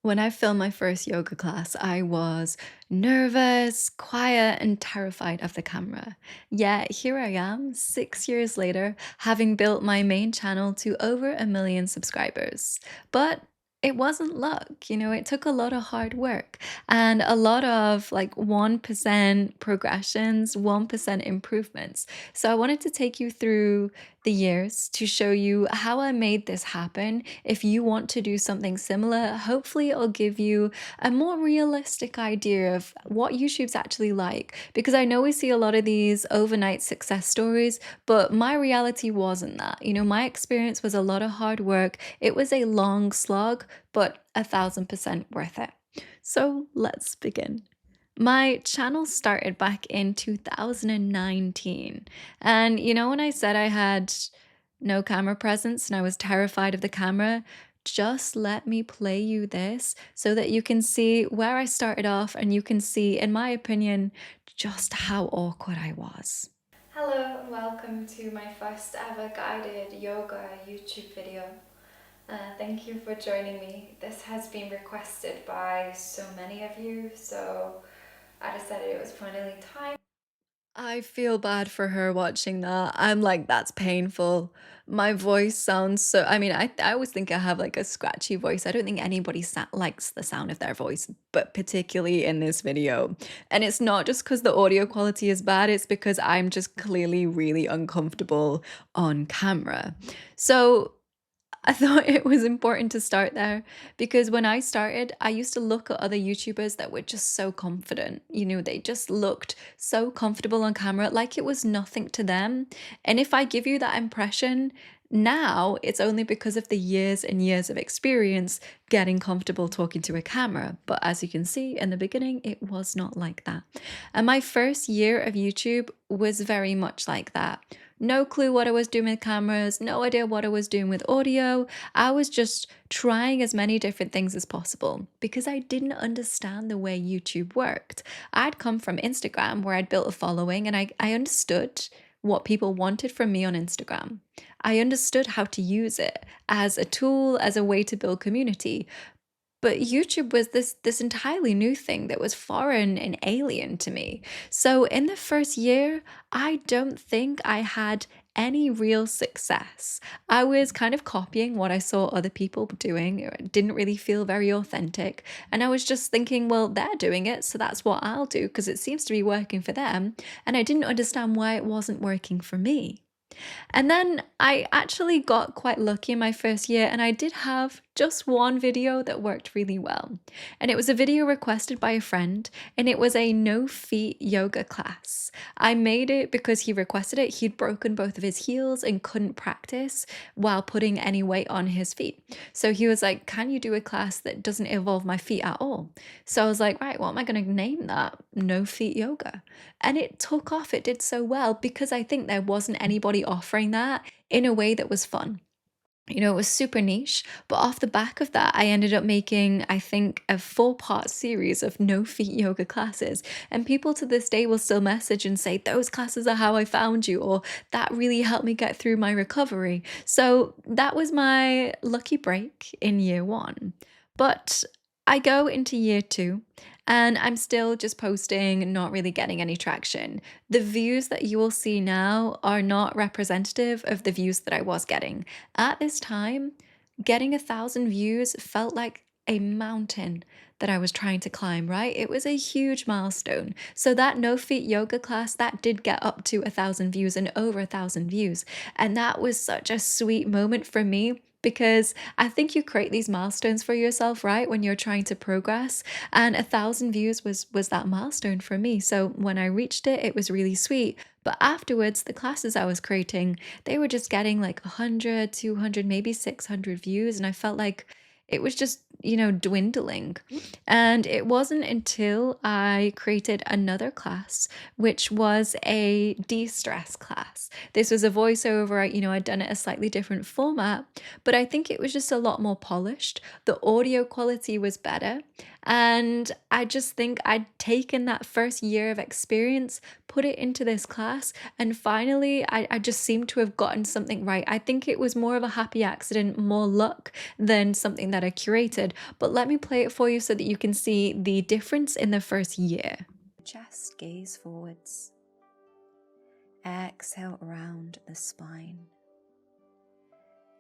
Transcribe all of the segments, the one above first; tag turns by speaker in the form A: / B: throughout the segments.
A: When I filmed my first yoga class, I was nervous, quiet, and terrified of the camera. Yet here I am, 6 years later, having built my main channel to over 1 million subscribers. But it wasn't luck, it took a lot of hard work and a lot of like 1% progressions, 1% improvements. So I wanted to take you through the years to show you how I made this happen. If you want to do something similar, hopefully it'll give you a more realistic idea of what YouTube's actually like. Because I know we see a lot of these overnight success stories, but my reality wasn't that. My experience was a lot of hard work. It was a long slog, but 1,000% worth it. So let's begin. My channel started back in 2019. And when I said I had no camera presence and I was terrified of the camera, just let me play you this so that you can see where I started off and you can see, in my opinion, just how awkward I was. Hello and welcome to my first ever guided yoga YouTube video. Thank you for joining me. This has been requested by so many of you, so I decided it was finally time. I feel bad for her watching that. I'm like, that's painful. My voice sounds so, I always think I have like a scratchy voice. I don't think anybody likes the sound of their voice, but particularly in this video. And it's not just because the audio quality is bad, it's because I'm just clearly really uncomfortable on camera. So I thought it was important to start there because when I started, I used to look at other YouTubers that were just so confident. They just looked so comfortable on camera, like it was nothing to them. And if I give you that impression now, it's only because of the years and years of experience getting comfortable talking to a camera. But as you can see in the beginning, it was not like that. And my first year of YouTube was very much like that. No clue what I was doing with cameras, no idea what I was doing with audio. I was just trying as many different things as possible because I didn't understand the way YouTube worked. I'd come from Instagram where I'd built a following and I understood what people wanted from me on Instagram. I understood how to use it as a tool, as a way to build community. But YouTube was this entirely new thing that was foreign and alien to me. So in the first year, I don't think I had any real success. I was kind of copying what I saw other people doing. It didn't really feel very authentic. And I was just thinking, well, they're doing it, so that's what I'll do because it seems to be working for them. And I didn't understand why it wasn't working for me. And then I actually got quite lucky in my first year and I did have just one video that worked really well. And it was a video requested by a friend and it was a no feet yoga class. I made it because he requested it. He'd broken both of his heels and couldn't practice while putting any weight on his feet. So he was like, can you do a class that doesn't involve my feet at all? So I was like, right, what am I going to name that? No feet yoga. And it took off. It did so well because I think there wasn't anybody offering that in a way that was fun. It was super niche, but off the back of that, I ended up making, I think, a 4-part series of no feet yoga classes. And people to this day will still message and say, those classes are how I found you, or that really helped me get through my recovery. So that was my lucky break in year one. But I go into year two and I'm still just posting, not really getting any traction. The views that you will see now are not representative of the views that I was getting. At this time, getting 1,000 views felt like a mountain that I was trying to climb, right? It was a huge milestone. So that no feet yoga class, that did get up to 1,000 views and over 1,000 views. And that was such a sweet moment for me because I think you create these milestones for yourself, right? When you're trying to progress. And 1,000 views was that milestone for me. So when I reached it, it was really sweet. But afterwards, the classes I was creating, they were just getting like 100, 200, maybe 600 views. And I felt like it was just, dwindling. And it wasn't until I created another class, which was a de-stress class. This was a voiceover, I'd done it a slightly different format, but I think it was just a lot more polished. The audio quality was better. And I just think I'd taken that first year of experience, put it into this class, and finally I just seemed to have gotten something right. I think it was more of a happy accident, more luck than something that I curated. But let me play it for you so that you can see the difference in the first year. Chest, gaze forwards. Exhale around the spine.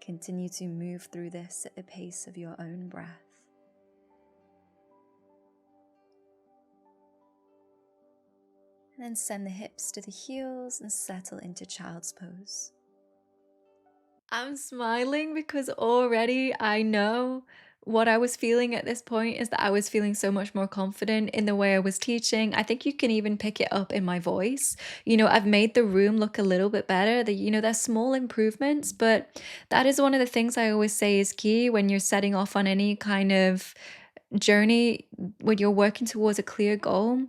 A: Continue to move through this at the pace of your own breath. And then send the hips to the heels and settle into child's pose. I'm smiling because already I know what I was feeling at this point is that I was feeling so much more confident in the way I was teaching. I think you can even pick it up in my voice. I've made the room look a little bit better. There's small improvements, but that is one of the things I always say is key when you're setting off on any kind of journey, when you're working towards a clear goal.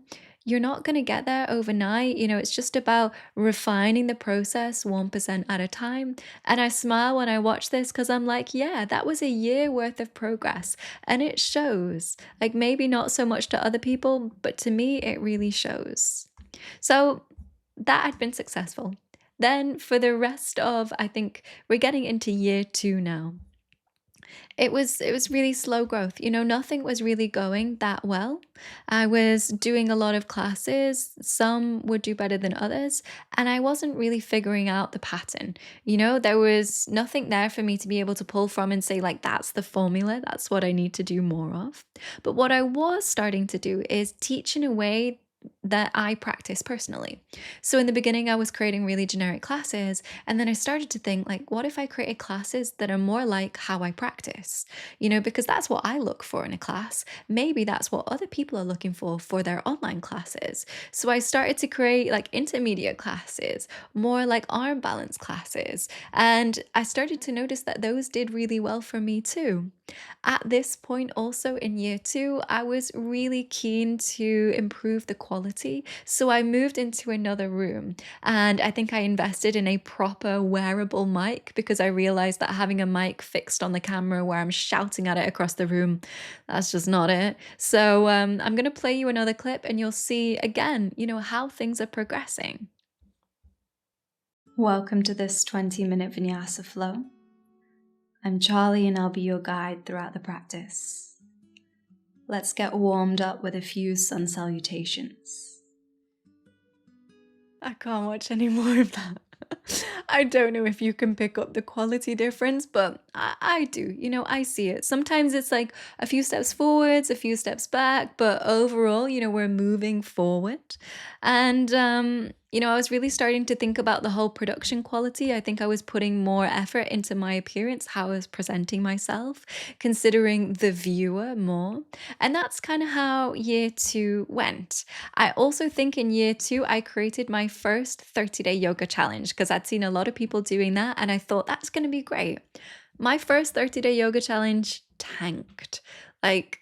A: You're not going to get there overnight. It's just about refining the process 1% at a time. And I smile when I watch this because I'm like, yeah, that was a year worth of progress. And it shows. Like, maybe not so much to other people, but to me, it really shows. So that had been successful. Then for the rest of, I think we're getting into year 2 now. It was really slow growth. Nothing was really going that well. I was doing a lot of classes. Some would do better than others, and I wasn't really figuring out the pattern. There was nothing there for me to be able to pull from and say, like, that's the formula, that's what I need to do more of. But what I was starting to do is teach in a way that I practice personally. So in the beginning, I was creating really generic classes, and then I started to think, like, what if I created classes that are more like how I practice? Because that's what I look for in a class. Maybe that's what other people are looking for their online classes. So I started to create like intermediate classes, more like arm balance classes, and I started to notice that those did really well for me too. At this point, also in year 2, I was really keen to improve the quality. So I moved into another room, and I think I invested in a proper wearable mic because I realized that having a mic fixed on the camera where I'm shouting at it across the room, that's just not it. So I'm going to play you another clip and you'll see again, how things are progressing. Welcome to this 20-minute vinyasa flow. I'm Charlie and I'll be your guide throughout the practice. Let's get warmed up with a few sun salutations. I can't watch any more of that. I don't know if you can pick up the quality difference, but I do. I see it. Sometimes it's like a few steps forwards, a few steps back, but overall, we're moving forward. And, I was really starting to think about the whole production quality. I think I was putting more effort into my appearance, how I was presenting myself, considering the viewer more. And that's kind of how year 2 went. I also think in year 2, I created my first 30-day yoga challenge because I'd seen a lot of people doing that and I thought that's going to be great. My first 30-day yoga challenge tanked. Like,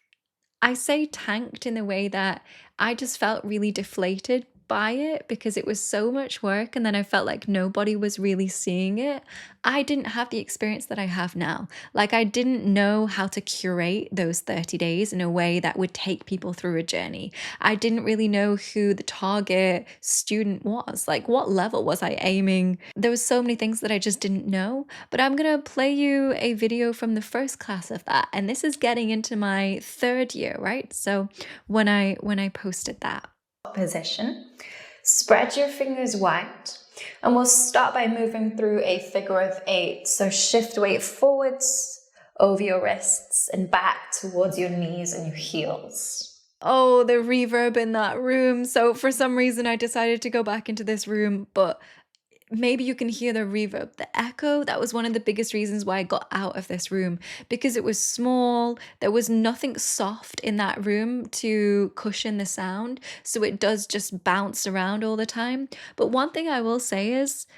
A: I say tanked in the way that I just felt really deflated by it because it was so much work and then I felt like nobody was really seeing it. I didn't have the experience that I have now. Like, I didn't know how to curate those 30 days in a way that would take people through a journey. I didn't really know who the target student was. Like, what level was I aiming? There was so many things that I just didn't know. But I'm going to play you a video from the first class of that. And this is getting into my 3rd year, right? So when I posted that. Position. Spread your fingers wide, and we'll start by moving through a figure of 8. So shift weight forwards over your wrists and back towards your knees and your heels. Oh, the reverb in that room. So for some reason I decided to go back into this room, but maybe you can hear the reverb, the echo. That was one of the biggest reasons why I got out of this room, because it was small. There was nothing soft in that room to cushion the sound. So it does just bounce around all the time. But one thing I will say is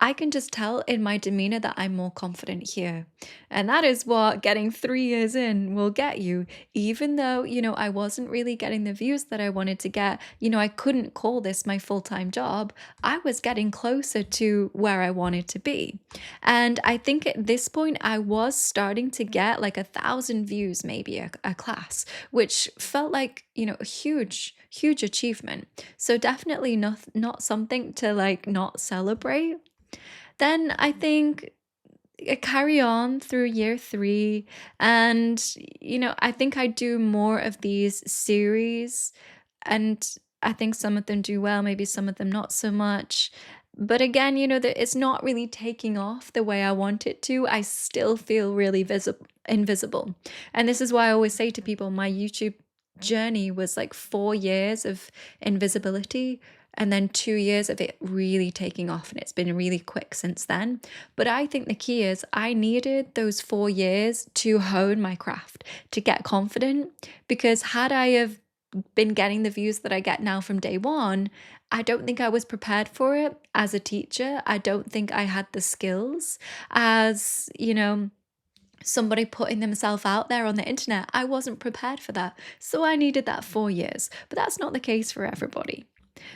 A: I can just tell in my demeanor that I'm more confident here. And that is what getting 3 years in will get you. Even though, I wasn't really getting the views that I wanted to get, I couldn't call this my full time job. I was getting closer to where I wanted to be. And I think at this point, I was starting to get like 1,000 views, maybe a class, which felt like, a huge, huge achievement. So definitely not something to like not celebrate. Then I think carry on through year 3, and I think I do more of these series, and I think some of them do well, maybe some of them not so much. But again, that it's not really taking off the way I want it to. I still feel really visible invisible. And this is why I always say to people my YouTube journey was like 4 years of invisibility, and then 2 years of it really taking off, and it's been really quick since then. But I think the key is I needed those 4 years to hone my craft, to get confident, because had I have been getting the views that I get now from day one, I don't think I was prepared for it as a teacher. I don't think I had the skills as, somebody putting themselves out there on the internet. I wasn't prepared for that. So I needed that 4 years. But that's not the case for everybody.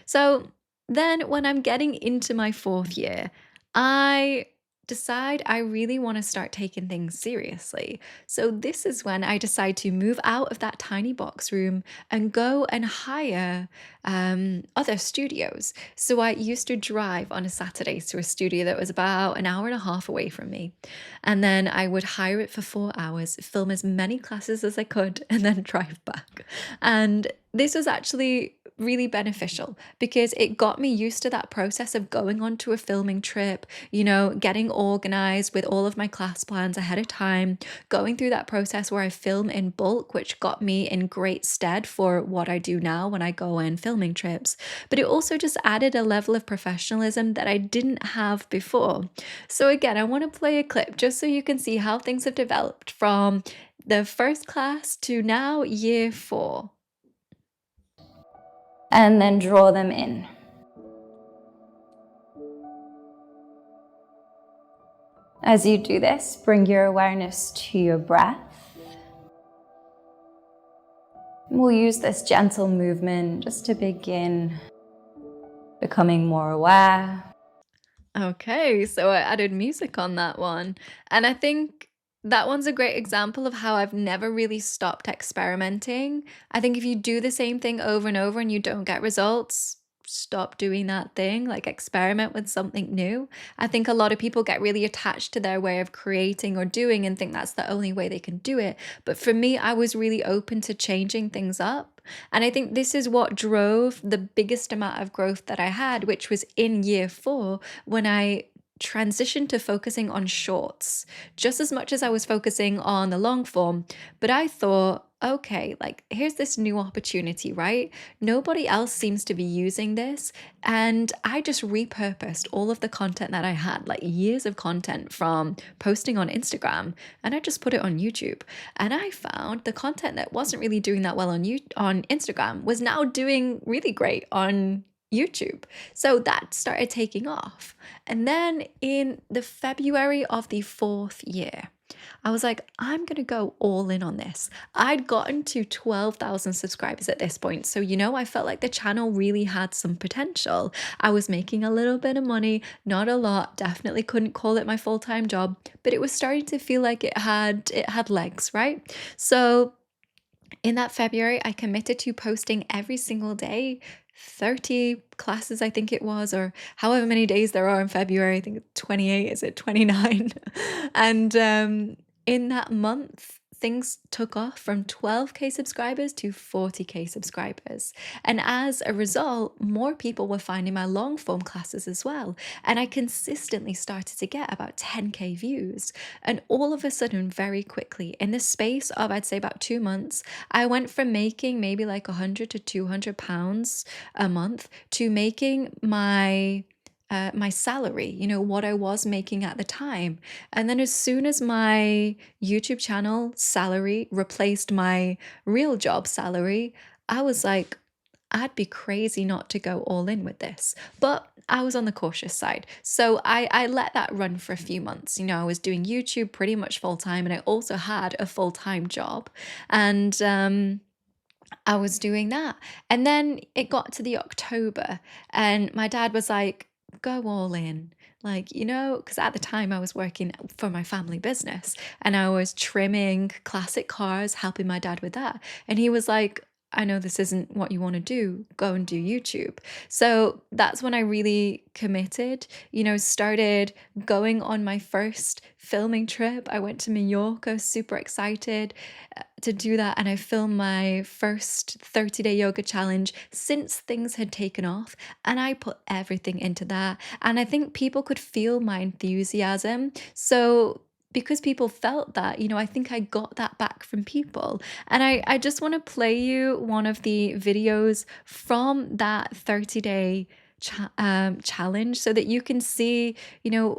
A: So then when I'm getting into my fourth year, I decide I really want to start taking things seriously. So this is when I decide to move out of that tiny box room and go and hire other studios. So I used to drive on a Saturday to a studio that was about an hour and a half away from me. And then I would hire it for 4 hours, film as many classes as I could, and then drive back. And this was actually really beneficial because it got me used to that process of going onto a filming trip, getting organized with all of my class plans ahead of time, going through that process where I film in bulk, which got me in great stead for what I do now when I go on filming trips. But it also just added a level of professionalism that I didn't have before. So again, I want to play a clip just so you can see how things have developed from the first class to now year 4.
B: And then draw them in. As you do this, bring your awareness to your breath. We'll use this gentle movement just to begin becoming more aware.
A: Okay, so I added music on that one. And I think that one's a great example of how I've never really stopped experimenting. I think if you do the same thing over and over and you don't get results, stop doing that thing, like experiment with something new. I think a lot of people get really attached to their way of creating or doing and think that's the only way they can do it. But for me, I was really open to changing things up. And I think this is what drove the biggest amount of growth that I had, which was in year 4 when I transitioned to focusing on shorts just as much as I was focusing on the long form. But I thought, okay, like here's this new opportunity, right? Nobody else seems to be using this. And I just repurposed all of the content that I had, like years of content from posting on Instagram, and I just put it on YouTube. And I found the content that wasn't really doing that well on Instagram was now doing really great on YouTube. So that started taking off. And then in the February of the 4th year, I was like, I'm going to go all in on this. I'd gotten to 12,000 subscribers at this point. So, I felt like the channel really had some potential. I was making a little bit of money, not a lot, definitely couldn't call it my full-time job, but it was starting to feel like it had legs, right? So in that February, I committed to posting every single day, 30 classes, I think it was, or however many days there are in February. I think it's 28, is it 29? And in that month, things took off from 12K subscribers to 40K subscribers. And as a result, more people were finding my long form classes as well. And I consistently started to get about 10K views. And all of a sudden, very quickly, in the space of, I'd say about 2 months, I went from making maybe like 100 to 200 pounds a month to making my salary, what I was making at the time. And then as soon as my YouTube channel salary replaced my real job salary, I was like, I'd be crazy not to go all in with this. But I was on the cautious side. So I let that run for a few months. I was doing YouTube pretty much full time, and I also had a full time job. And I was doing that. And then it got to the October, and my dad was like, go all in. Like, because at the time I was working for my family business and I was trimming classic cars, helping my dad with that. And he was like, I know this isn't what you want to do. Go and do YouTube. So that's when I really committed, started going on my first filming trip. I went to Mallorca, super excited to do that. And I filmed my first 30-day yoga challenge since things had taken off. And I put everything into that. And I think people could feel my enthusiasm. So because people felt that, I think I got that back from people. And I just want to play you one of the videos from that 30-day challenge so that you can see,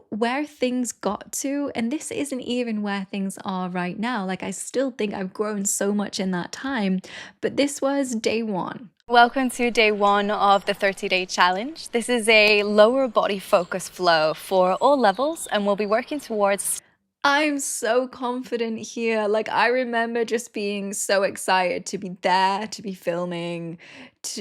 A: where things got to. And this isn't even where things are right now. Like, I still think I've grown so much in that time, but this was day one.
B: Welcome to day one of the 30-day challenge. This is a lower body focus flow for all levels, and we'll be working towards.
A: I'm so confident here. Like, I remember just being so excited to be there, to be filming,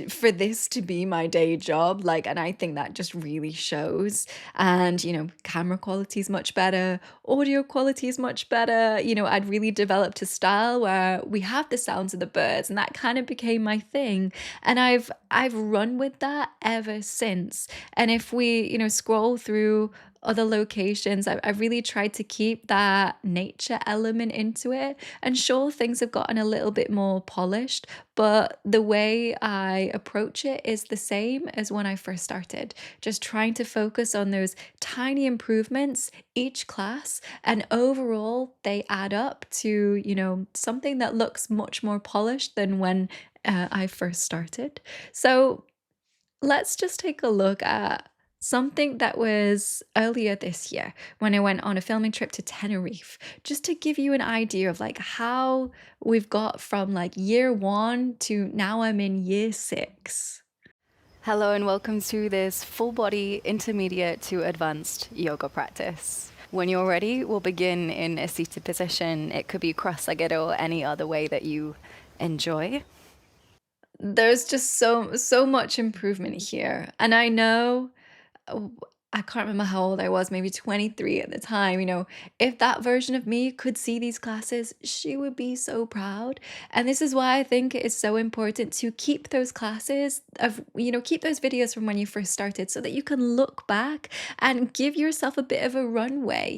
A: for this to be my day job. Like, and I think that just really shows. And, camera quality is much better, audio quality is much better. I'd really developed a style where we have the sounds of the birds, and that kind of became my thing. And I've run with that ever since. And if we, scroll through other locations, I've really tried to keep that nature element into it. And sure, things have gotten a little bit more polished, but the way I approach it is the same as when I first started. Just trying to focus on those tiny improvements each class, and overall they add up to, something that looks much more polished than when I first started. So let's just take a look at something that was earlier this year when I went on a filming trip to Tenerife, just to give you an idea of like how we've got from like year one to now I'm in year 6.
B: Hello and welcome to this full body intermediate to advanced yoga practice. When you're ready, we'll begin in a seated position. It could be cross-legged or any other way that you enjoy.
A: There's just so much improvement here. And I know, oh, I can't remember how old I was, maybe 23 at the time. If that version of me could see these classes, she would be so proud. And this is why I think it is so important to keep those classes keep those videos from when you first started so that you can look back and give yourself a bit of a runway,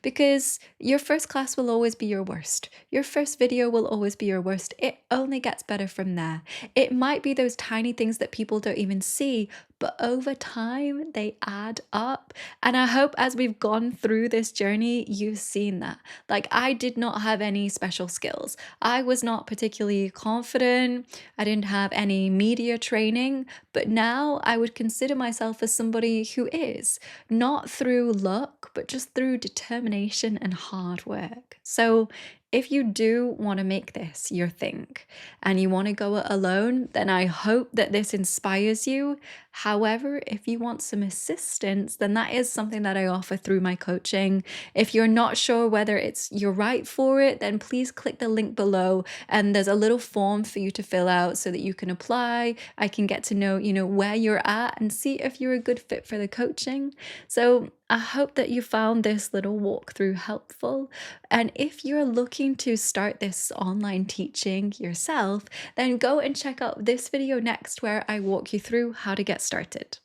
A: because your first class will always be your worst. Your first video will always be your worst. It only gets better from there. It might be those tiny things that people don't even see, but over time they add up. And I hope as we've gone through this journey, you've seen that. Like, I did not have any special skills. I was not particularly confident. I didn't have any media training, but now I would consider myself as somebody who is, not through luck, but just through determination and hard work. So if you do want to make this your thing and you want to go it alone, then I hope that this inspires you. However, if you want some assistance, then that is something that I offer through my coaching. If you're not sure whether you're right for it, then please click the link below and there's a little form for you to fill out so that you can apply. I can get to know, where you're at and see if you're a good fit for the coaching. So I hope that you found this little walkthrough helpful. And if you're looking to start this online teaching yourself, then go and check out this video next where I walk you through how to get started.